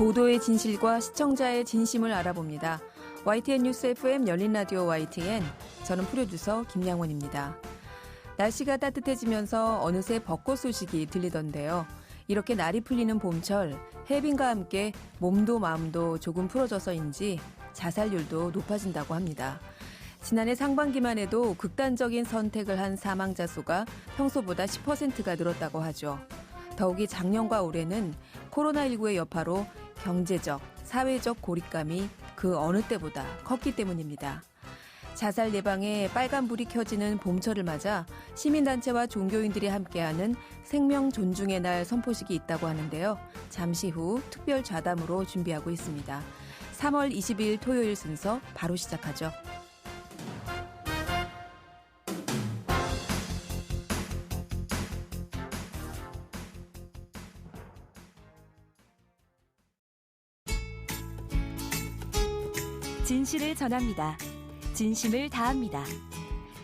보도의 진실과 시청자의 진심을 알아봅니다. YTN 뉴스 FM 열린 라디오 YTN, 저는 프로듀서 김양원입니다. 날씨가 따뜻해지면서 어느새 벚꽃 소식이 들리던데요. 이렇게 날이 풀리는 봄철, 해빙과 함께 몸도 마음도 조금 풀어져서인지 자살률도 높아진다고 합니다. 지난해 상반기만 해도 극단적인 선택을 한 사망자 수가 평소보다 10%가 늘었다고 하죠. 더욱이 작년과 올해는 코로나19의 여파로 경제적, 사회적 고립감이 그 어느 때보다 컸기 때문입니다. 자살 예방에 빨간불이 켜지는 봄철을 맞아 시민단체와 종교인들이 함께하는 생명 존중의 날 선포식이 있다고 하는데요. 잠시 후 특별 좌담으로 준비하고 있습니다. 3월 20일 토요일 순서 바로 시작하죠. 진실을 전합니다. 진심을 다합니다.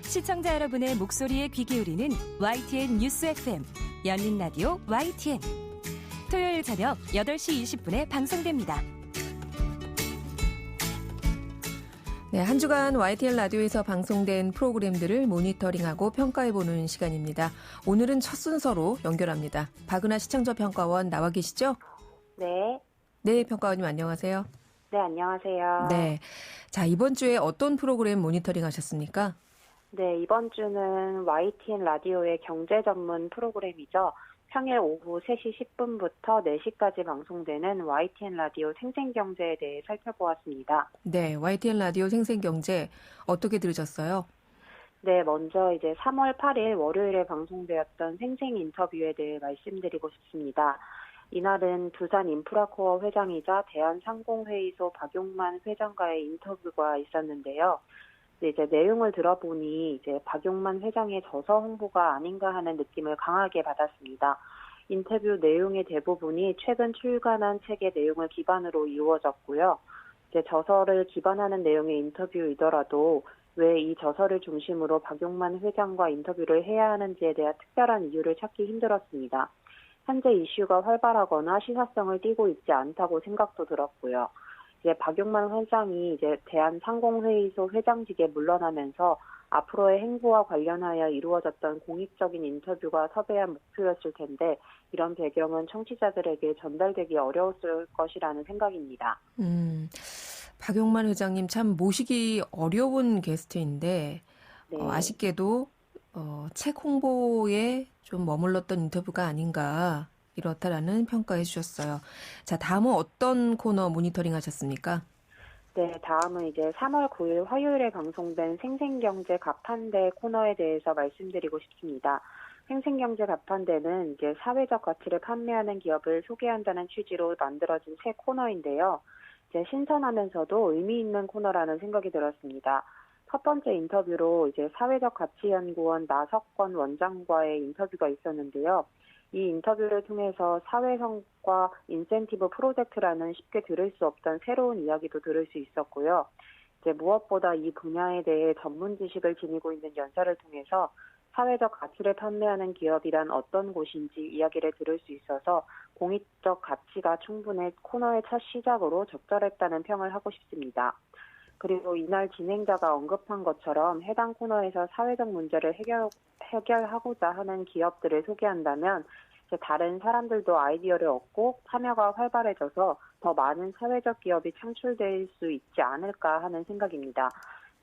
시청자 여러분의 목소리에 귀 기울이는 YTN 뉴스 FM 열린 라디오 YTN. 토요일 저녁 8시 20분에 방송됩니다. 네, 한 주간 YTN 라디오에서 방송된 프로그램들을 모니터링하고 평가해보는 시간입니다. 오늘은 첫 순서로 연결합니다. 박은하 시청자평가원 나와 계시죠? 네. 네, 평가원님 안녕하세요. 네, 안녕하세요. 네. 자, 이번 주에 어떤 프로그램 모니터링 하셨습니까? 네, 이번 주는 YTN 라디오의 경제 전문 프로그램이죠. 평일 오후 3시 10분부터 4시까지 방송되는 YTN 라디오 생생경제에 대해 살펴보았습니다. 네, YTN 라디오 생생경제 어떻게 들으셨어요? 네, 먼저 이제 3월 8일 월요일에 방송되었던 생생 인터뷰에 대해 말씀드리고 싶습니다. 이날은 두산 인프라코어 회장이자 대한상공회의소 박용만 회장과의 인터뷰가 있었는데요. 이제 내용을 들어보니 이제 박용만 회장의 저서 홍보가 아닌가 하는 느낌을 강하게 받았습니다. 인터뷰 내용의 대부분이 최근 출간한 책의 내용을 기반으로 이루어졌고요. 이제 저서를 기반하는 내용의 인터뷰이더라도 왜 이 저서를 중심으로 박용만 회장과 인터뷰를 해야 하는지에 대한 특별한 이유를 찾기 힘들었습니다. 현재 이슈가 활발하거나 시사성을 띠고 있지 않다고 생각도 들었고요. 이제 박용만 회장이 이제 대한상공회의소 회장직에 물러나면서 앞으로의 행보와 관련하여 이루어졌던 공익적인 인터뷰가 섭외한 목표였을 텐데 이런 배경은 청취자들에게 전달되기 어려웠을 것이라는 생각입니다. 박용만 회장님 참 모시기 어려운 게스트인데 네. 아쉽게도 책 홍보에 좀 머물렀던 인터뷰가 아닌가 이렇다라는 평가해 주셨어요. 자, 다음은 어떤 코너 모니터링 하셨습니까? 네, 다음은 이제 3월 9일 화요일에 방송된 생생경제 가판대 코너에 대해서 말씀드리고 싶습니다. 생생경제 가판대는 이제 사회적 가치를 판매하는 기업을 소개한다는 취지로 만들어진 새 코너인데요. 이제 신선하면서도 의미 있는 코너라는 생각이 들었습니다. 첫 번째 인터뷰로 이제 사회적 가치연구원 나석권 원장과의 인터뷰가 있었는데요. 이 인터뷰를 통해서 사회성과 인센티브 프로젝트라는 쉽게 들을 수 없던 새로운 이야기도 들을 수 있었고요. 이제 무엇보다 이 분야에 대해 전문 지식을 지니고 있는 연사를 통해서 사회적 가치를 판매하는 기업이란 어떤 곳인지 이야기를 들을 수 있어서 공익적 가치가 충분해 코너의 첫 시작으로 적절했다는 평을 하고 싶습니다. 그리고 이날 진행자가 언급한 것처럼 해당 코너에서 사회적 문제를 해결하고자 하는 기업들을 소개한다면 다른 사람들도 아이디어를 얻고 참여가 활발해져서 더 많은 사회적 기업이 창출될 수 있지 않을까 하는 생각입니다.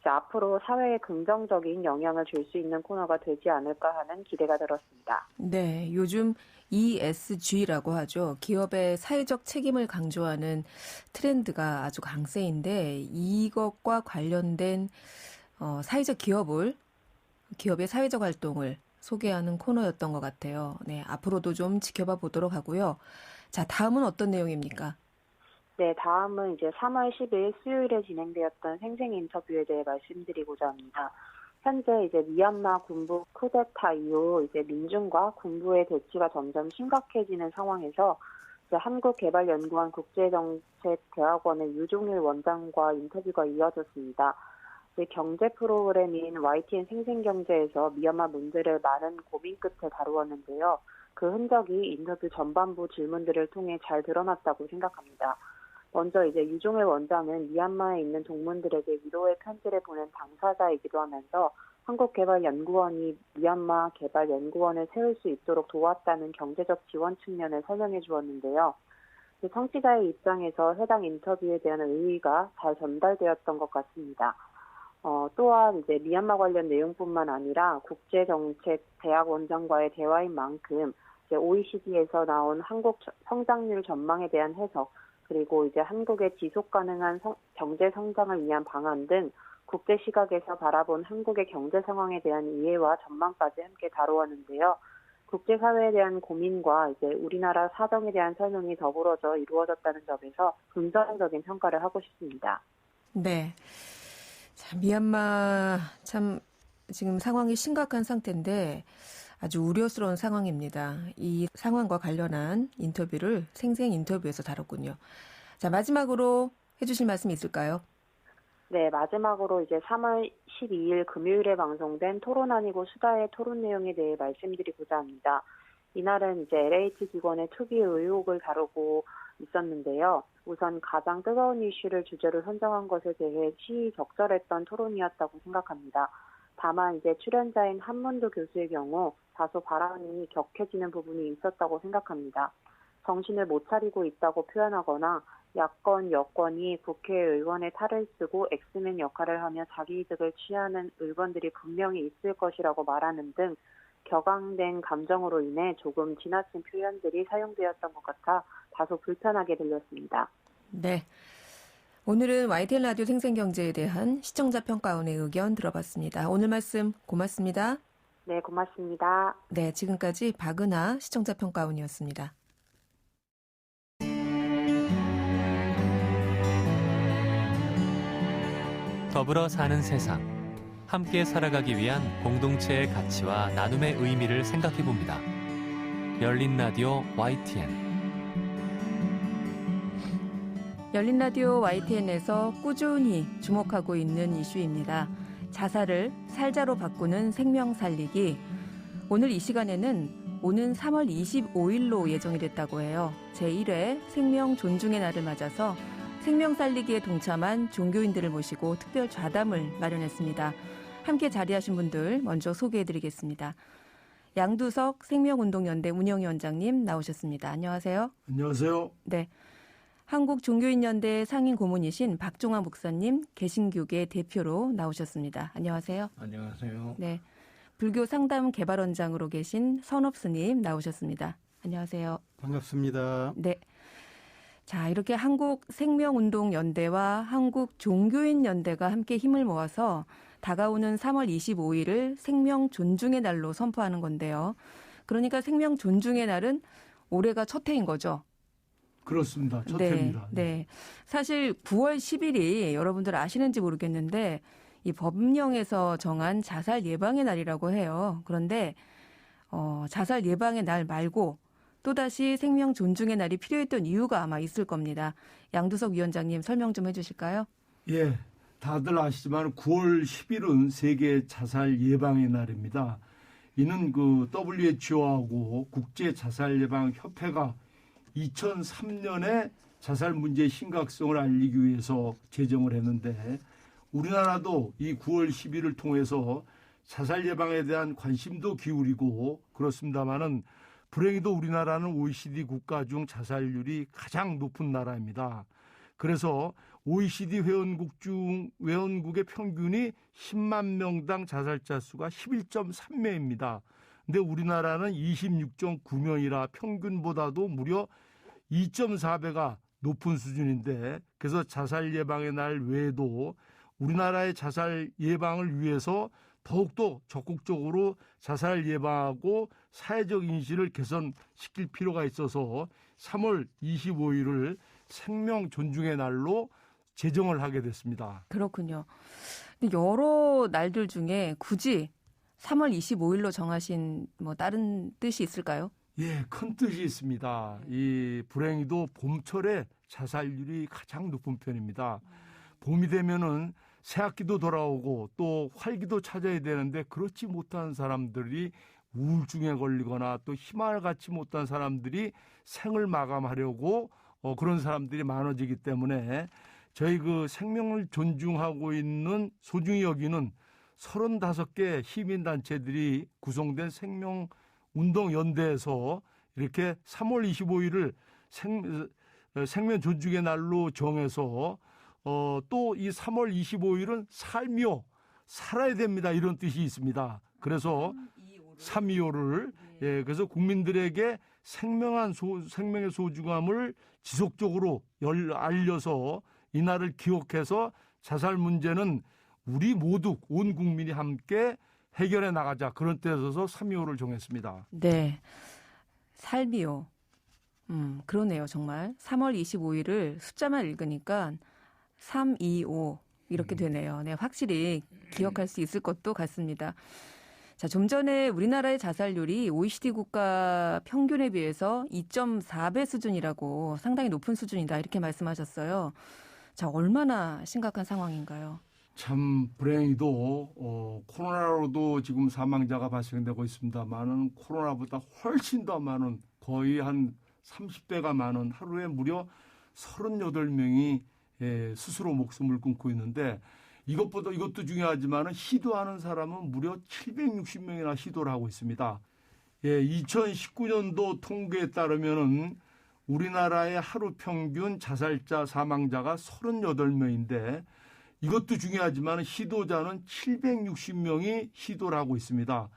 앞으로 사회에 긍정적인 영향을 줄 수 있는 코너가 되지 않을까 하는 기대가 들었습니다. 네, 요즘 ESG라고 하죠. 기업의 사회적 책임을 강조하는 트렌드가 아주 강세인데 이것과 관련된 사회적 기업의 사회적 활동을 소개하는 코너였던 것 같아요. 네, 앞으로도 좀 지켜봐 보도록 하고요. 자, 다음은 어떤 내용입니까? 네, 다음은 이제 3월 10일 수요일에 진행되었던 생생 인터뷰에 대해 말씀드리고자 합니다. 현재 이제 미얀마 군부 쿠데타 이후 이제 민중과 군부의 대치가 점점 심각해지는 상황에서 이제 한국개발연구원 국제정책대학원의 유종일 원장과 인터뷰가 이어졌습니다. 이제 경제 프로그램인 YTN 생생경제에서 미얀마 문제를 많은 고민 끝에 다루었는데요. 그 흔적이 인터뷰 전반부 질문들을 통해 잘 드러났다고 생각합니다. 먼저 이제 유종의 원장은 미얀마에 있는 동문들에게 위로의 편지를 보낸 당사자이기도 하면서 한국개발연구원이 미얀마 개발연구원을 세울 수 있도록 도왔다는 경제적 지원 측면을 설명해 주었는데요. 청취자의 입장에서 해당 인터뷰에 대한 의의가 잘 전달되었던 것 같습니다. 또한 이제 미얀마 관련 내용뿐만 아니라 국제정책대학원장과의 대화인 만큼 이제 OECD에서 나온 한국 성장률 전망에 대한 해석, 그리고 이제 한국의 지속 가능한 경제 성장을 위한 방안 등 국제 시각에서 바라본 한국의 경제 상황에 대한 이해와 전망까지 함께 다루었는데요. 국제사회에 대한 고민과 이제 우리나라 사정에 대한 설명이 더불어져 이루어졌다는 점에서 긍정적인 평가를 하고 싶습니다. 네. 자, 미얀마 참 지금 상황이 심각한 상태인데 아주 우려스러운 상황입니다. 이 상황과 관련한 인터뷰를 생생 인터뷰에서 다뤘군요. 자, 마지막으로 해주실 말씀이 있을까요? 네, 마지막으로 이제 3월 12일 금요일에 방송된 토론 아니고 수다의 토론 내용에 대해 말씀드리고자 합니다. 이날은 이제 LH 기관의 투기 의혹을 다루고 있었는데요. 우선 가장 뜨거운 이슈를 주제로 선정한 것에 대해 시의적절했던 토론이었다고 생각합니다. 다만 이제 출연자인 한문도 교수의 경우 다소 발언이 격해지는 부분이 있었다고 생각합니다. 정신을 못 차리고 있다고 표현하거나 야권, 여권이 국회의원의 탈을 쓰고 엑스맨 역할을 하며 자기 이득을 취하는 의원들이 분명히 있을 것이라고 말하는 등 격앙된 감정으로 인해 조금 지나친 표현들이 사용되었던 것 같아 다소 불편하게 들렸습니다. 네. 오늘은 YTN 라디오 생생경제에 대한 시청자 평가원의 의견 들어봤습니다. 오늘 말씀 고맙습니다. 네, 고맙습니다. 네, 지금까지 박은하 시청자 평가원이었습니다. 더불어 사는 세상, 함께 살아가기 위한 공동체의 가치와 나눔의 의미를 생각해봅니다. 열린 라디오 YTN. 열린 라디오 YTN에서 꾸준히 주목하고 있는 이슈입니다. 자살을 살자로 바꾸는 생명 살리기. 오늘 이 시간에는 오는 3월 25일로 예정이 됐다고 해요. 제1회 생명 존중의 날을 맞아서 생명 살리기에 동참한 종교인들을 모시고 특별 좌담을 마련했습니다. 함께 자리하신 분들 먼저 소개해드리겠습니다. 양두석 생명운동연대 운영위원장님 나오셨습니다. 안녕하세요. 안녕하세요. 네. 한국종교인연대 상임 고문이신 박종화 목사님 개신교계 대표로 나오셨습니다. 안녕하세요. 안녕하세요. 네. 불교 상담 개발원장으로 계신 선업 스님 나오셨습니다. 안녕하세요. 반갑습니다. 네. 자, 이렇게 한국생명운동연대와 한국종교인연대가 함께 힘을 모아서 다가오는 3월 25일을 생명 존중의 날로 선포하는 건데요. 그러니까 생명 존중의 날은 올해가 첫 해인 거죠? 그렇습니다. 첫 네, 해입니다. 네. 사실 9월 10일이 여러분들 아시는지 모르겠는데 이 법령에서 정한 자살 예방의 날이라고 해요. 그런데 자살 예방의 날 말고 또다시 생명 존중의 날이 필요했던 이유가 아마 있을 겁니다. 양두석 위원장님 설명 좀 해주실까요? 예, 다들 아시지만 9월 10일은 세계 자살 예방의 날입니다. 이는 그 WHO하고 국제 자살 예방 협회가 2003년에 자살 문제의 심각성을 알리기 위해서 제정을 했는데 우리나라도 이 9월 10일을 통해서 자살 예방에 대한 관심도 기울이고 그렇습니다마는 불행히도 우리나라는 OECD 국가 중 자살률이 가장 높은 나라입니다. 그래서 OECD 회원국의 평균이 10만 명당 자살자 수가 11.3명입니다. 근데 우리나라는 26.9명이라 평균보다도 무려 2.4배가 높은 수준인데 그래서 자살 예방의 날 외에도 우리나라의 자살 예방을 위해서 더욱더 적극적으로 자살 예방하고 사회적 인식을 개선시킬 필요가 있어서 3월 25일을 생명 존중의 날로 제정을 하게 됐습니다. 그렇군요. 근데 여러 날들 중에 굳이 3월 25일로 정하신 뭐 다른 뜻이 있을까요? 예, 큰 뜻이 있습니다. 이 불행히도 봄철에 자살률이 가장 높은 편입니다. 봄이 되면은 새학기도 돌아오고 또 활기도 찾아야 되는데 그렇지 못한 사람들이 우울증에 걸리거나 또 희망을 갖지 못한 사람들이 생을 마감하려고 그런 사람들이 많아지기 때문에 저희 그 생명을 존중하고 있는 소중히 여기는 35개 시민단체들이 구성된 생명운동연대에서 이렇게 3월 25일을 생명 존중의 날로 정해서 또 이 3월 25일은 삶이요 살아야 됩니다 이런 뜻이 있습니다. 그래서 325를 예, 그래서 국민들에게 생명의 소중함을 지속적으로 알려서 이날을 기억해서 자살 문제는 우리 모두 온 국민이 함께 해결해 나가자 그런 뜻에서 325를 정했습니다. 네, 삶이요. 그러네요 정말. 3월 25일을 숫자만 읽으니까 325 이렇게 되네요. 네, 확실히 기억할 수 있을 것도 같습니다. 자, 좀 전에 우리나라의 자살률이 OECD 국가 평균에 비해서 2.4배 수준이라고 상당히 높은 수준이다 이렇게 말씀하셨어요. 자, 얼마나 심각한 상황인가요? 참 불행히도 코로나로도 지금 사망자가 발생되고 있습니다만은 코로나보다 훨씬 더 많은 거의 한 30배가 많은 하루에 무려 38명이 스스로 목숨을 끊고 있는데 이것도 중요하지만은 시도하는 사람은 무려 760명이나 시도를 하고 있습니다. 2019년도 통계에 따르면은 우리나라의 하루 평균 자살자 사망자가 38명인데 이것도 중요하지만 시도자는 760명이 시도를 하고 있습니다.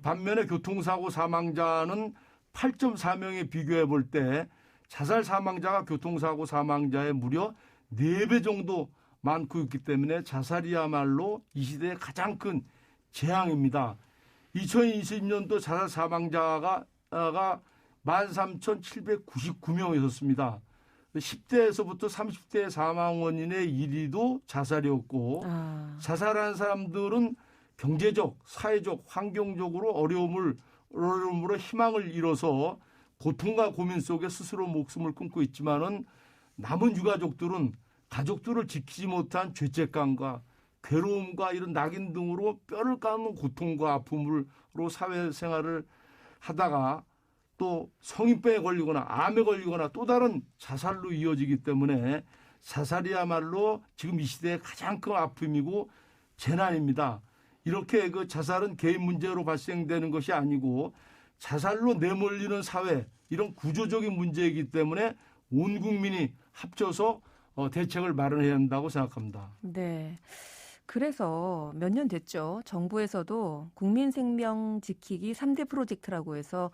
반면에 교통사고 사망자는 8.4명에 비교해 볼 때 자살 사망자가 교통사고 사망자의 무려 4배 정도 많고 있기 때문에 자살이야말로 이 시대의 가장 큰 재앙입니다. 2020년도 자살 사망자가 13,799명이었습니다. 10대에서부터 30대 사망 원인의 1위도 자살이었고 자살한 사람들은 경제적, 사회적, 환경적으로 어려움으로 희망을 잃어서 고통과 고민 속에 스스로 목숨을 끊고 있지만은 남은 유가족들은 가족들을 지키지 못한 죄책감과 괴로움과 이런 낙인 등으로 뼈를 까는 고통과 아픔으로 사회생활을 하다가 또 성인병에 걸리거나 암에 걸리거나 또 다른 자살로 이어지기 때문에 자살이야말로 지금 이 시대의 가장 큰 아픔이고 재난입니다. 이렇게 그 자살은 개인 문제로 발생되는 것이 아니고 자살로 내몰리는 사회 이런 구조적인 문제이기 때문에 온 국민이 합쳐서 대책을 마련해야 한다고 생각합니다. 네. 그래서 몇 년 됐죠. 정부에서도 국민 생명 지키기 3대 프로젝트라고 해서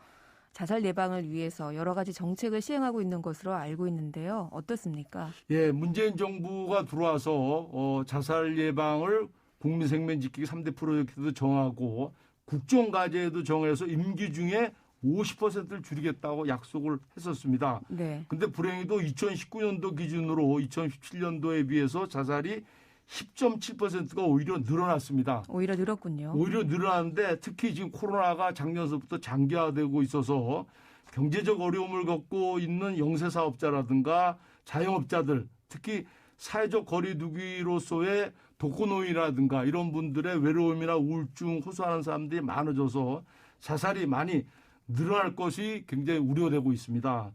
자살 예방을 위해서 여러 가지 정책을 시행하고 있는 것으로 알고 있는데요. 어떻습니까? 예, 문재인 정부가 들어와서 자살 예방을 국민 생명 지키기 3대 프로젝트도 정하고 국정과제에도 정해서 임기 중에 50%를 줄이겠다고 약속을 했었습니다. 네. 근데 불행히도 2019년도 기준으로 2017년도에 비해서 자살이 10.7%가 오히려 늘어났습니다. 오히려 늘었군요. 오히려 늘어났는데 특히 지금 코로나가 작년서부터 장기화되고 있어서 경제적 어려움을 겪고 있는 영세사업자라든가 자영업자들 특히 사회적 거리두기로서의 독거노인이라든가 이런 분들의 외로움이나 우울증 호소하는 사람들이 많아져서 자살이 많이 늘어날 것이 굉장히 우려되고 있습니다.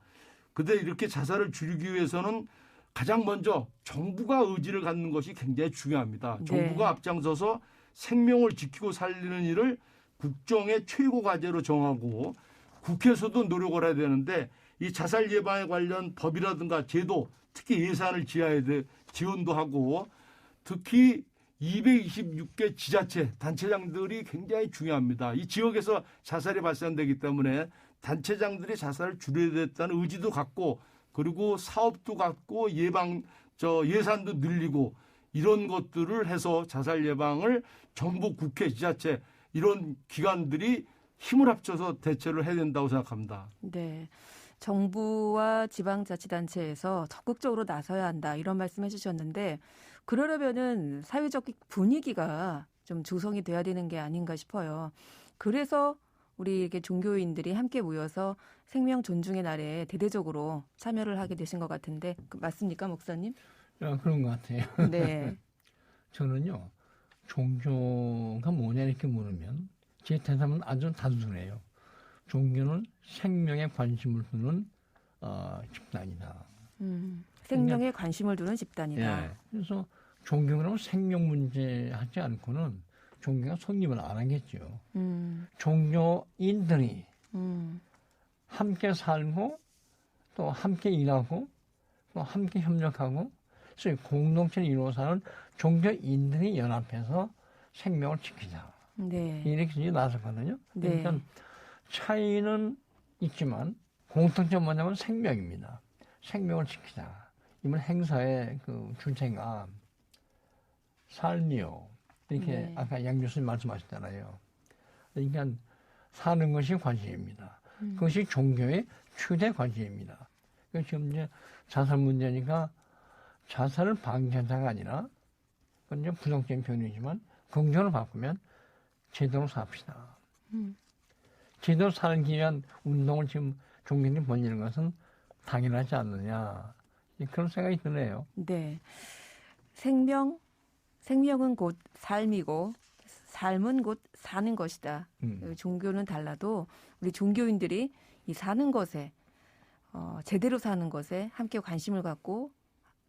그런데 이렇게 자살을 줄이기 위해서는 가장 먼저 정부가 의지를 갖는 것이 굉장히 중요합니다. 네. 정부가 앞장서서 생명을 지키고 살리는 일을 국정의 최고 과제로 정하고 국회에서도 노력을 해야 되는데 이 자살 예방에 관련 법이라든가 제도 특히 예산을 지원도 하고 특히 226개 지자체 단체장들이 굉장히 중요합니다. 이 지역에서 자살이 발생되기 때문에 단체장들이 자살을 줄여야겠다는 의지도 갖고 그리고 사업도 갖고 예산도 늘리고 이런 것들을 해서 자살 예방을 정부, 국회, 지자체 이런 기관들이 힘을 합쳐서 대처를 해야 된다고 생각합니다. 네. 정부와 지방자치단체에서 적극적으로 나서야 한다 이런 말씀 해주셨는데 그러려면은 사회적 분위기가 좀 조성이 돼야 되는 게 아닌가 싶어요. 그래서 우리 이렇게 종교인들이 함께 모여서 생명 존중의 날에 대대적으로 참여를 하게 되신 것 같은데 맞습니까, 목사님? 그런 것 같아요. 네. 저는요, 종교가 뭐냐 이렇게 물으면 제 대답은 아주 단순해요. 종교는 생명에 관심을 두는 집단이다. 생명에 관심을 두는 집단이다. 예, 그래서 종교는 생명 문제 하지 않고는 종교가 성립을 안 하겠죠. 종교인들이 함께 살고 또 함께 일하고 또 함께 협력하고 그래서 공동체를 이루어 사는 종교인들이 연합해서 생명을 지키자. 네. 이렇게 나섰거든요. 네. 그러니까 차이는 있지만 공통점 뭐냐면 생명입니다. 생명을 지키자. 이번 행사의 그 주제가 삶이요. 이렇게 네. 아까 양 교수님 말씀하셨잖아요. 그러니까 사는 것이 관심입니다. 그것이 종교의 최대 관심입니다. 그래서 지금 이제 자살 문제니까 자살을 방지하자가 아니라 그건 이제 부정적인 표현이지만 긍정으로 바꾸면 제대로 삽시다. 제대로 사는 위한 운동을 지금 종교인이 벌이는 것은 당연하지 않느냐. 그런 생각이 드네요. 네. 생명은 곧 삶이고 삶은 곧 사는 것이다. 종교는 달라도 우리 종교인들이 이 사는 것에 제대로 사는 것에 함께 관심을 갖고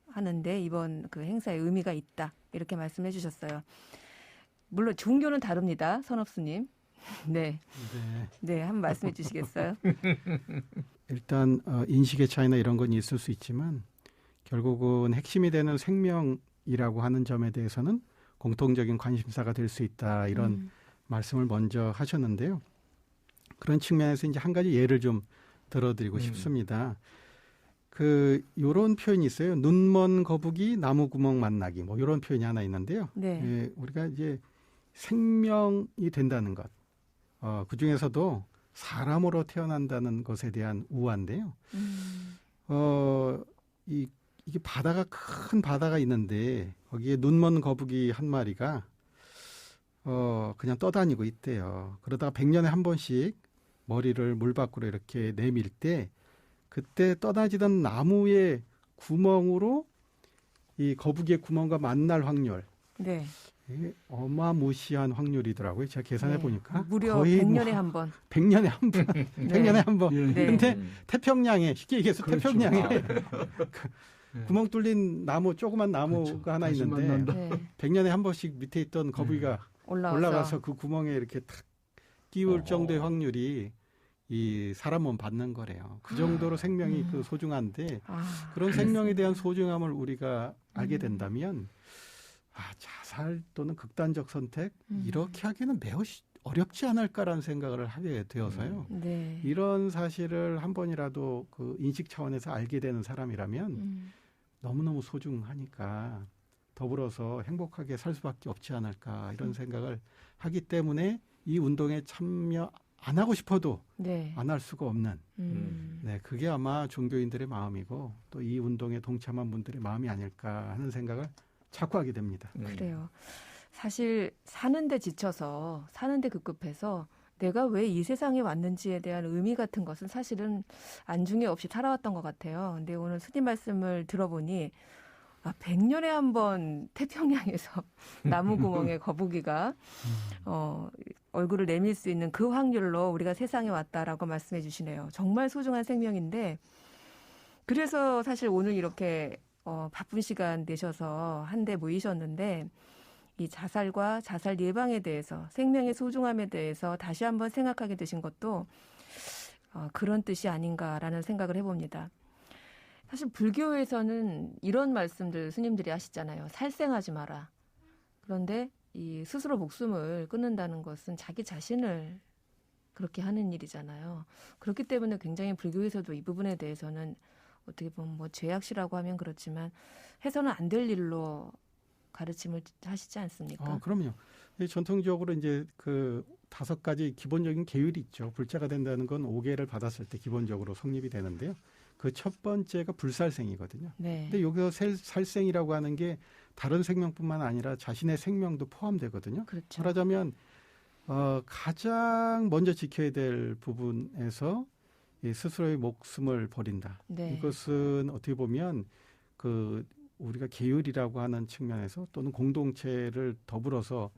하는데 이번 그 행사의 의미가 있다. 이렇게 말씀해 주셨어요. 물론 종교는 다릅니다. 선업수님. 네. 네, 한번 말씀해 주시겠어요? 일단 인식의 차이나 이런 건 있을 수 있지만 결국은 핵심이 되는 생명이라고 하는 점에 대해서는 공통적인 관심사가 될 수 있다. 이런 말씀을 먼저 하셨는데요. 그런 측면에서 이제 한 가지 예를 좀 들어드리고 싶습니다. 요런 표현이 있어요. 눈먼 거북이 나무 구멍 만나기. 뭐 이런 표현이 하나 있는데요. 네. 예, 우리가 이제 생명이 된다는 것. 그 중에서도 사람으로 태어난다는 것에 대한 우화인데요. 이게 큰 바다가 있는데 거기에 눈먼 거북이 한 마리가 그냥 떠다니고 있대요. 그러다가 100년에 한 번씩 머리를 물 밖으로 이렇게 내밀 때 그때 떠다니던 나무의 구멍으로 이 거북이의 구멍과 만날 확률. 네. 이게 어마무시한 확률이더라고요. 제가 계산해 보니까 무려 거의 100년에 한 번. 100년에 한 번. 100년에 한 번. 네. 근데 태평양에 쉽게 얘기해서 그렇죠. 태평양에 구멍 뚫린 나무 조그만 나무가 그렇죠. 하나 다시 있는데 만난다. 네. 100년에 한 번씩 밑에 있던 거북이가 올라가서 그 구멍에 이렇게 탁 끼울 정도의 확률이 이 사람 몸 받는 거래요. 그 정도로 생명이 소중한데 그런 생명에 대한 소중함을 우리가 알게 된다면 자살 또는 극단적 선택 이렇게 하기는 매우 어렵지 않을까라는 생각을 하게 되어서요. 네. 이런 사실을 한 번이라도 그 인식 차원에서 알게 되는 사람이라면 너무너무 소중하니까 더불어서 행복하게 살 수밖에 없지 않을까 이런 생각을 하기 때문에 이 운동에 참여 안 하고 싶어도 네. 안 할 수가 없는 네, 그게 아마 종교인들의 마음이고 또 이 운동에 동참한 분들의 마음이 아닐까 하는 생각을 자꾸 하게 됩니다. 그래요. 사실 사는데 지쳐서 사는데 급급해서 내가 왜 이 세상에 왔는지에 대한 의미 같은 것은 사실은 안중에 없이 살아왔던 것 같아요. 근데 오늘 스님 말씀을 들어보니 100년에 한 번 태평양에서 나무구멍에 거북이가 얼굴을 내밀 수 있는 그 확률로 우리가 세상에 왔다라고 말씀해 주시네요. 정말 소중한 생명인데 그래서 사실 오늘 이렇게 바쁜 시간 내셔서 한데 모이셨는데 이 자살과 자살 예방에 대해서 생명의 소중함에 대해서 다시 한번 생각하게 되신 것도 그런 뜻이 아닌가라는 생각을 해봅니다. 사실 불교에서는 이런 말씀들 스님들이 하시잖아요. 살생하지 마라. 그런데 이 스스로 목숨을 끊는다는 것은 자기 자신을 그렇게 하는 일이잖아요. 그렇기 때문에 굉장히 불교에서도 이 부분에 대해서는 어떻게 보면 뭐 죄악시라고 하면 그렇지만 해서는 안 될 일로 가르침을 하시지 않습니까? 그럼요. 전통적으로 이제 그 5가지 기본적인 계율이 있죠. 불자가 된다는 건 5개를 받았을 때 기본적으로 성립이 되는데요. 그 첫 번째가 불살생이거든요. 네. 근데 여기서 살생이라고 하는 게 다른 생명뿐만 아니라 자신의 생명도 포함되거든요. 그렇죠. 말하자면 가장 먼저 지켜야 될 부분에서 스스로의 목숨을 버린다. 네. 이것은 어떻게 보면 우리가 계율이라고 하는 측면에서 또는 공동체를 더불어서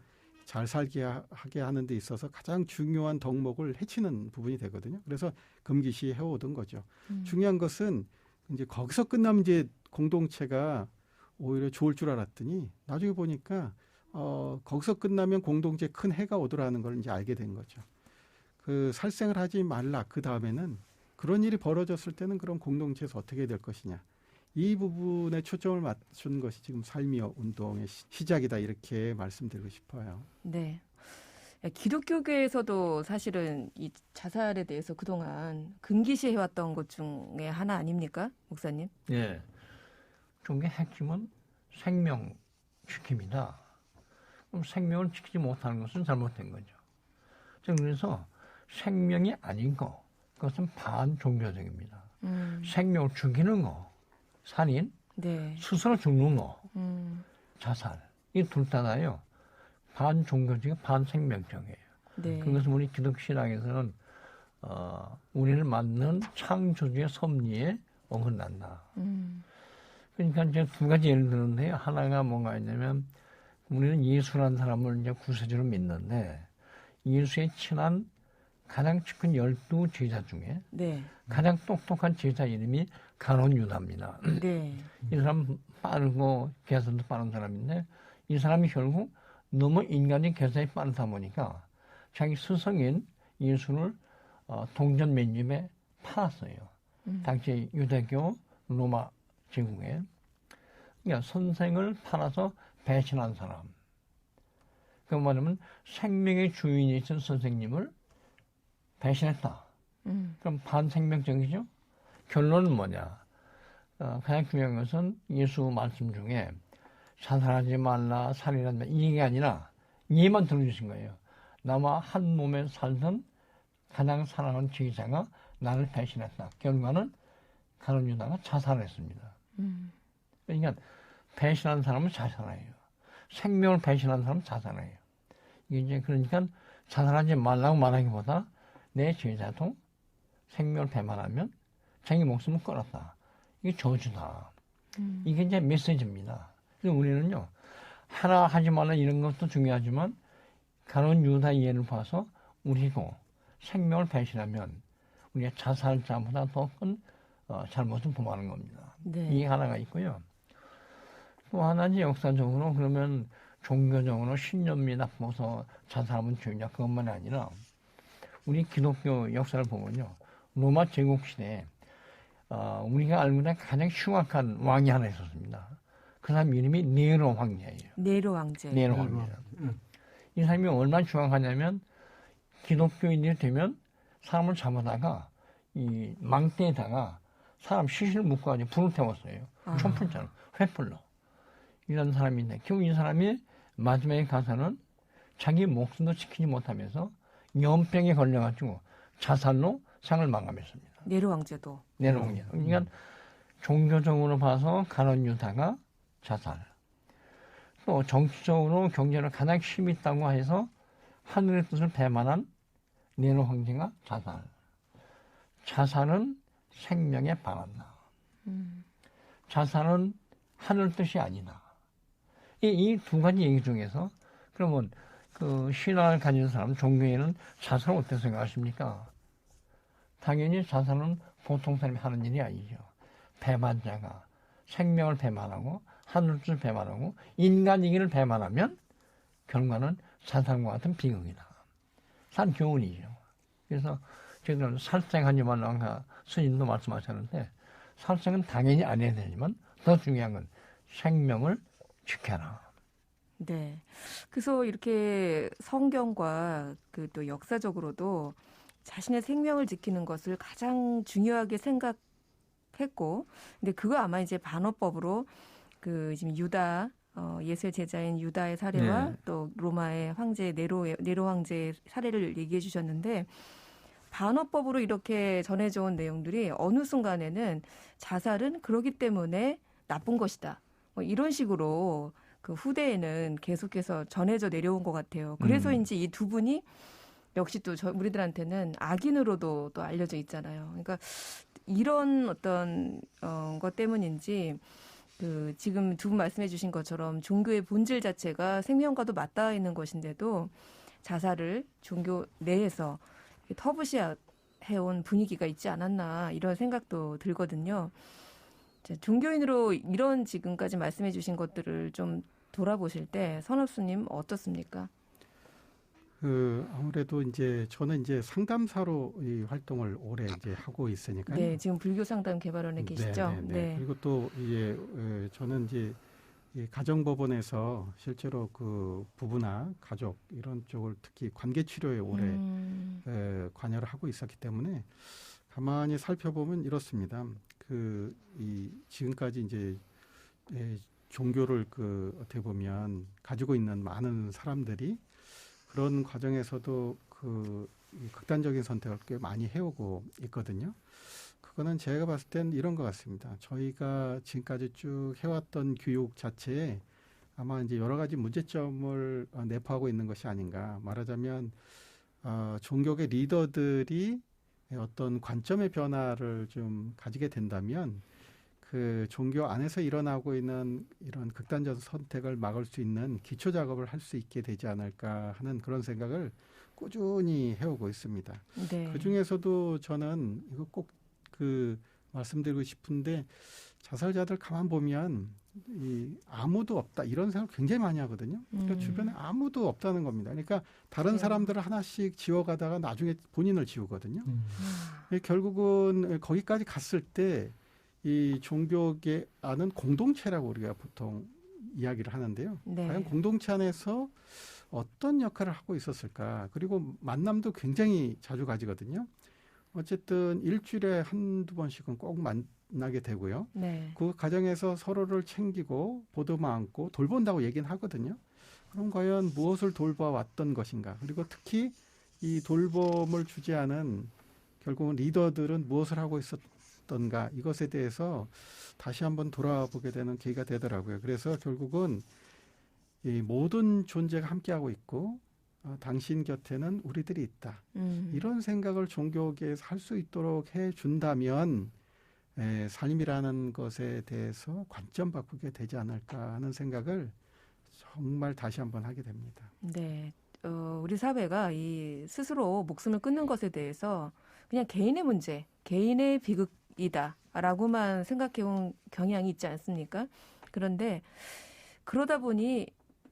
잘 살게 하게 하는 데 있어서 가장 중요한 덕목을 해치는 부분이 되거든요. 그래서 금기시 해오던 거죠. 중요한 것은 이제 거기서 끝나면 이제 공동체가 오히려 좋을 줄 알았더니 나중에 보니까 거기서 끝나면 공동체에 큰 해가 오더라는 걸 이제 알게 된 거죠. 그 살생을 하지 말라. 그 다음에는 그런 일이 벌어졌을 때는 그럼 공동체에서 어떻게 될 것이냐. 이 부분에 초점을 맞춘 것이 지금 삶이여 운동의 시작이다 이렇게 말씀드리고 싶어요. 네. 기독교계에서도 사실은 이 자살에 대해서 그동안 금기시해왔던 것 중에 하나 아닙니까, 목사님? 예. 종교의 핵심은 생명 지킴이다. 그럼 생명을 지키지 못하는 것은 잘못된 거죠. 그래서 생명이 아닌 거, 그것은 반종교적입니다. 생명을 죽이는 거, 살인, 네. 스스로 죽는 거, 자살, 이 둘 다요 반종교적이고 반생명적이에요. 네. 그것은 우리 기독 신앙에서는 우리를 만든 창조주의 섭리에 어긋난다. 그러니까 이제 두 가지 예를 드는데요. 하나가 뭔가 있냐면 우리는 예수라는 사람을 이제 구세주로 믿는데 예수의 친한 가장 큰 12 제자 중에 네. 가장 똑똑한 제자 이름이 가룟 유다입니다. 네. 이 사람 빠르고 계산도 빠른 사람인데 이 사람이 결국 너무 인간의 계산이 빠르다 보니까 자기 스승인 예수를 동전 맨입에 팔았어요. 당시 유대교 로마 제국에. 그러니까 선생을 팔아서 배신한 사람. 그 말하면 생명의 주인이신 선생님을 배신했다. 그럼 반생명적이죠? 결론은 뭐냐? 가장 중요한 것은 예수 말씀 중에 자살하지 말라, 살인하지 말라 이게 아니라 이해만 들어주신 거예요. 나와 한 몸에 살던 가장 사랑하는 제자가 나를 배신했다. 결과는 가룟 유다가 자살했습니다. 그러니까 배신한 사람은 자살해요. 생명을 배신한 사람은 자살해요. 이게 이제 그러니까 자살하지 말라고 말하기보다 내 제자도 생명을 배반하면 자기 목숨을 끊었다. 이게 저주다. 이게 이제 메시지입니다. 그래서 우리는요, 하나 하지 말라 이런 것도 중요하지만 가룟 유다 예를 봐서 우리도 생명을 배신하면 우리가 자살자보다 더 큰 잘못을 범하는 겁니다. 네. 이게 하나가 있고요. 또 하나는 역사적으로 그러면 종교적으로 신념이 나빠서 자살하면 죄냐 그것만이 아니라 우리 기독교 역사를 보면요. 로마 제국 시대에 우리가 알고 있는 가장 흉악한 왕이 하나 있었습니다. 그 사람 이름이 네로 황제예요. 네로 황제. 네로 황제. 이 사람이 얼마나 흉악하냐면 기독교인이 되면 사람을 잡아다가 이 망대에다가 사람 시신을 묶어가지고 불을 태웠어요. 촛불처럼 횃불로. 이런 사람인데 결국 이 사람이 마지막에 가서는 자기 목숨도 지키지 못하면서 연병에 걸려가지고 자살로 상을 마감했습니다. 네로 황제도. 네로 황제. 그러니까 종교적으로 봐서 가룟 유다가 자살. 또 정치적으로 경제를 가장 힘이 있다고 해서 하늘의 뜻을 배반한 네로 황제가 자살. 자살은 생명에 반한다. 자살은 하늘 뜻이 아니다. 이 두 가지 얘기 중에서 그러면 그 신앙을 가진 사람, 종교에는 자살을 어떻게 생각하십니까? 당연히 자살은 보통 사람이 하는 일이 아니죠. 배반자가 생명을 배반하고 하늘 뜻을 배반하고 인간이기를 배반하면 결과는 자살과 같은 비극이다. 산 교훈이죠. 그래서 지금 살생하지 말라고 스님도 말씀하셨는데 살생은 당연히 안 해야 되지만 더 중요한 건 생명을 지켜라. 네. 그래서 이렇게 성경과 그 또 역사적으로도 자신의 생명을 지키는 것을 가장 중요하게 생각했고, 근데 그거 아마 이제 반어법으로 그 지금 유다 예수의 제자인 유다의 사례와 네. 또 로마의 황제 네로 황제의 사례를 얘기해 주셨는데 반어법으로 이렇게 전해져 온 내용들이 어느 순간에는 자살은 그러기 때문에 나쁜 것이다. 뭐 이런 식으로 그 후대에는 계속해서 전해져 내려온 것 같아요. 그래서인지 이 두 분이 역시 또 우리들한테는 악인으로도 또 알려져 있잖아요. 그러니까 이런 어떤 것 때문인지 지금 두 분 말씀해 주신 것처럼 종교의 본질 자체가 생명과도 맞닿아 있는 것인데도 자살을 종교 내에서 터부시해온 분위기가 있지 않았나 이런 생각도 들거든요. 종교인으로 이런 지금까지 말씀해 주신 것들을 좀 돌아보실 때 선업수님 어떻습니까? 아무래도 이제 저는 이제 상담사로 이 활동을 오래 이제 하고 있으니까요. 네, 지금 불교 상담 개발원에 계시죠? 네. 그리고 또 이제 저는 이제 이 가정법원에서 실제로 그 부부나 가족 이런 쪽을 특히 관계 치료에 오래 관여를 하고 있었기 때문에 가만히 살펴보면 이렇습니다. 이 지금까지 이제 종교를 어떻게 보면 가지고 있는 많은 사람들이 그런 과정에서도 이 극단적인 선택을 꽤 많이 해오고 있거든요. 그거는 제가 봤을 땐 이런 것 같습니다. 저희가 지금까지 쭉 해왔던 교육 자체에 아마 이제 여러 가지 문제점을 내포하고 있는 것이 아닌가. 말하자면 종교계 리더들이 어떤 관점의 변화를 좀 가지게 된다면 그 종교 안에서 일어나고 있는 이런 극단적 선택을 막을 수 있는 기초 작업을 할 수 있게 되지 않을까 하는 그런 생각을 꾸준히 해오고 있습니다. 네. 그 중에서도 저는 이거 꼭 말씀드리고 싶은데 자살자들 가만 보면 아무도 없다 이런 생각을 굉장히 많이 하거든요. 그러니까 주변에 아무도 없다는 겁니다. 그러니까 다른 사람들을 하나씩 지워가다가 나중에 본인을 지우거든요. 결국은 거기까지 갔을 때 이 종교계 안은 공동체라고 우리가 보통 이야기를 하는데요. 네. 과연 공동체 안에서 어떤 역할을 하고 있었을까? 그리고 만남도 굉장히 자주 가지거든요. 어쨌든 일주일에 한두 번씩은 꼭 만나게 되고요. 네. 그 과정에서 서로를 챙기고 보듬어 안고 돌본다고 얘기는 하거든요. 그럼 과연 무엇을 돌봐왔던 것인가? 그리고 특히 이 돌봄을 주지 않은 결국은 리더들은 무엇을 하고 있었던가? 이것에 대해서 다시 한번 돌아보게 되는 계기가 되더라고요. 그래서 결국은 이 모든 존재가 함께하고 있고 당신 곁에는 우리들이 있다. 이런 생각을 종교계에서 할 수 있도록 해준다면 삶이라는 것에 대해서 관점 바꾸게 되지 않을까 하는 생각을 정말 다시 한번 하게 됩니다. 네, 우리 사회가 이 스스로 목숨을 끊는 것에 대해서 그냥 개인의 문제, 개인의 비극이다라고만 생각해온 경향이 있지 않습니까? 그런데 그러다 보니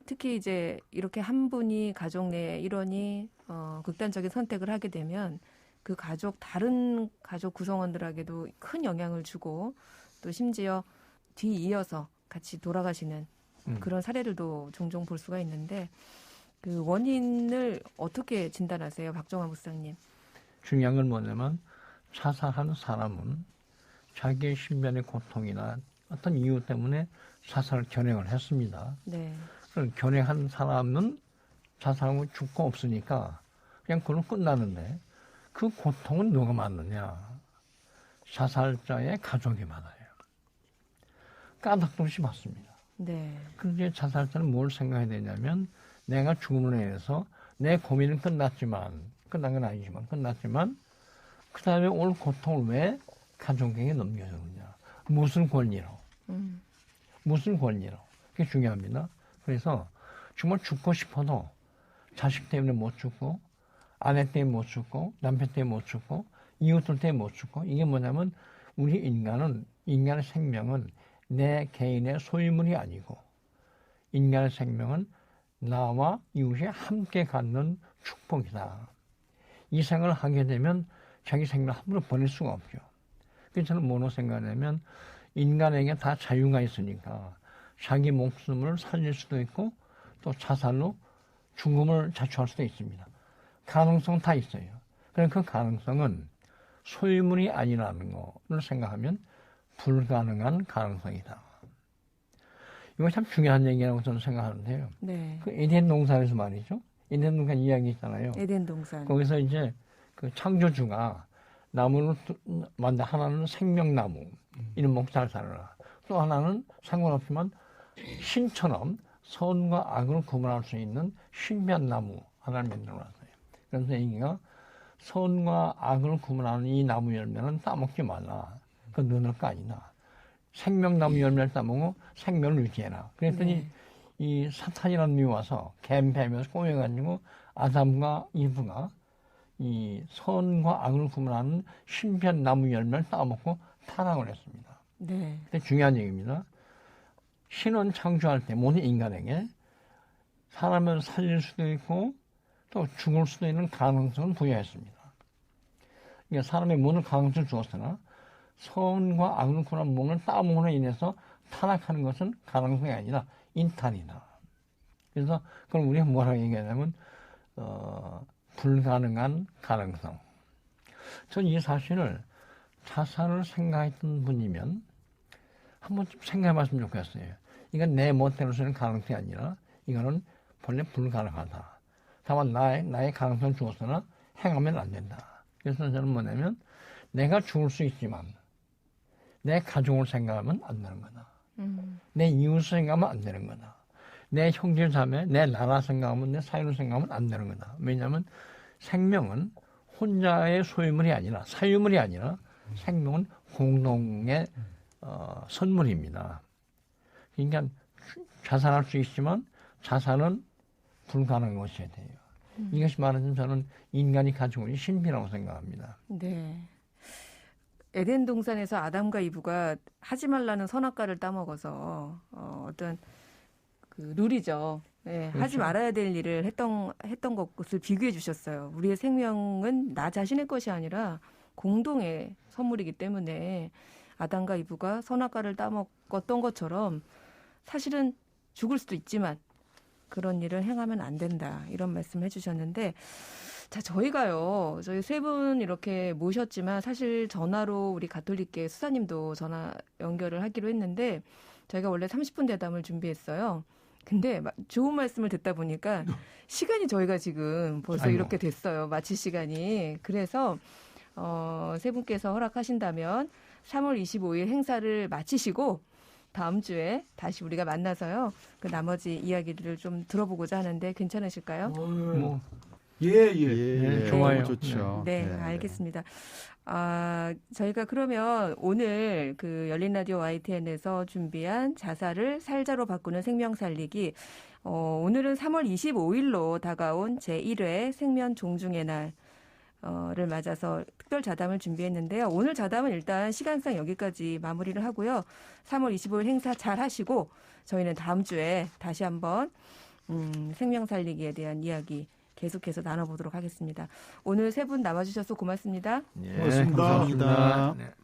특히 이제 이렇게 한 분이 가족 내에 일원이 극단적인 선택을 하게 되면 그 다른 가족 구성원들에게도 큰 영향을 주고 또 심지어 뒤이어서 같이 돌아가시는 그런 사례들도 종종 볼 수가 있는데 그 원인을 어떻게 진단하세요, 박종환 목사님? 중요한 건 뭐냐면 자살하는 사람은 자기의 신변의 고통이나 어떤 이유 때문에 자살을 결행을 했습니다. 네. 결행한 사람은 자살하고 죽고 없으니까 그냥 그걸로 끝나는데 그 고통은 누가 받느냐? 자살자의 가족이 받아요. 까닭도 없이 받습니다. 네. 그런데 자살자는 뭘 생각해야 되냐면 내가 죽음으로 인해서 내 고민은 끝난 건 아니지만 끝났지만 그 다음에 올 고통을 왜 가족에게 넘겨주느냐? 무슨 권리로? 무슨 권리로? 그게 중요합니다. 그래서 정말 죽고 싶어도 자식 때문에 못 죽고 아내 때문에 못 죽고 남편 때문에 못 죽고 이웃들 때문에 못 죽고 이게 뭐냐면 우리 인간의 생명은 내 개인의 소유물이 아니고 인간의 생명은 나와 이웃이 함께 갖는 축복이다. 이 생각을 하게 되면 자기 생명을 함부로 보낼 수가 없죠. 그래서 저는 뭐로 생각하냐면 인간에게 다 자유가 있으니까 자기 목숨을 살릴 수도 있고 또 자살로 죽음을 자초할 수도 있습니다. 가능성 다 있어요. 그럼 그 가능성은 소유물이 아니라는 거를 생각하면 불가능한 가능성이다. 이거 참 중요한 얘기라고 저는 생각하는데요. 네. 그 에덴 동산에서 말이죠. 에덴 동산 이야기 있잖아요. 에덴 동산. 거기서 이제 그 창조주가 나무를 만든 하나는 생명나무, 이런 목자를 살아라. 또 하나는 상관없지만 신처럼 선과 악을 구분할 수 있는 신변나무 하나를 만들어놨어요. 그래서 얘기가 선과 악을 구분하는 이 나무 열매는 따먹지 말라. 그 너는 거 아니다. 생명나무 열매를 따먹고 생명을 유지해라. 그랬더니 네. 이 사탄이라는 놈이 와서 갬뱀에서 꼬여가지고 아담과 이브가 이 선과 악을 구분하는 신비한 나무 열매를 따먹고 타락을 했습니다. 네. 근데 중요한 얘기입니다. 신은 창조할 때 모든 인간에게 사람을 살릴 수도 있고 또 죽을 수도 있는 가능성을 부여했습니다. 그러니까 사람의 모든 가능성을 주었으나 선과 악을 구분하는 몸을 따먹음으로 인해서 타락하는 것은 가능성이 아니라 인탄이다. 그래서 그걸 우리가 뭐라고 얘기하냐면 불가능한 가능성. 전 이 사실을 자살을 생각했던 분이면 한번 좀 생각해봤으면 좋겠어요. 이건 내 멋대로서는 가능성이 아니라 이거는 본래 불가능하다. 다만 나의 가능성을 주었으나 행하면 안 된다. 그래서 저는 뭐냐면 내가 죽을 수 있지만 내 가족을 생각하면 안 되는 거다. 내 이웃을 생각하면 안 되는 거다. 내 형제 자매, 내 나라 생각하면 내 사회를 생각하면 안 되는 거다. 왜냐하면 생명은 혼자의 소유물이 아니라 사유물이 아니라 생명은 공동의 선물입니다. 그러니까 자살할 수 있지만 자살은 불가능한 것이어야 돼요. 이것이 말하자면 저는 인간이 가지고 있는 신비라고 생각합니다. 네. 에덴 동산에서 아담과 이브가 하지 말라는 선악과를 따먹어서 어떤 그 룰이죠. 네, 그렇죠. 하지 말아야 될 일을 했던 것을 비교해 주셨어요. 우리의 생명은 나 자신의 것이 아니라 공동의 선물이기 때문에 아담과 이브가 선악과를 따먹었던 것처럼 사실은 죽을 수도 있지만 그런 일을 행하면 안 된다. 이런 말씀을 해주셨는데 자, 저희가요. 저희 세 분 이렇게 모셨지만 사실 전화로 우리 가톨릭계 수사님도 전화 연결을 하기로 했는데 저희가 원래 30분 대담을 준비했어요. 근데 좋은 말씀을 듣다 보니까 시간이 저희가 지금 벌써 아이고. 이렇게 됐어요. 마칠 시간이. 그래서 세 분께서 허락하신다면 3월 25일 행사를 마치시고 다음 주에 다시 우리가 만나서요. 그 나머지 이야기들을 좀 들어보고자 하는데 괜찮으실까요? 뭐 예. 좋아요. 너무 좋죠. 네, 알겠습니다. 저희가 그러면 오늘 그 열린 라디오 YTN에서 준비한 자살을 살자로 바꾸는 생명 살리기, 오늘은 3월 25일로 다가온 제1회 생명 존중의 날을 맞아서 특별 자담을 준비했는데요. 오늘 자담은 일단 시간상 여기까지 마무리를 하고요. 3월 25일 행사 잘 하시고 저희는 다음 주에 다시 한번 생명 살리기에 대한 이야기 계속해서 나눠보도록 하겠습니다. 오늘 세 분 남아주셔서 고맙습니다. 예, 고맙습니다. 감사합니다. 감사합니다. 네.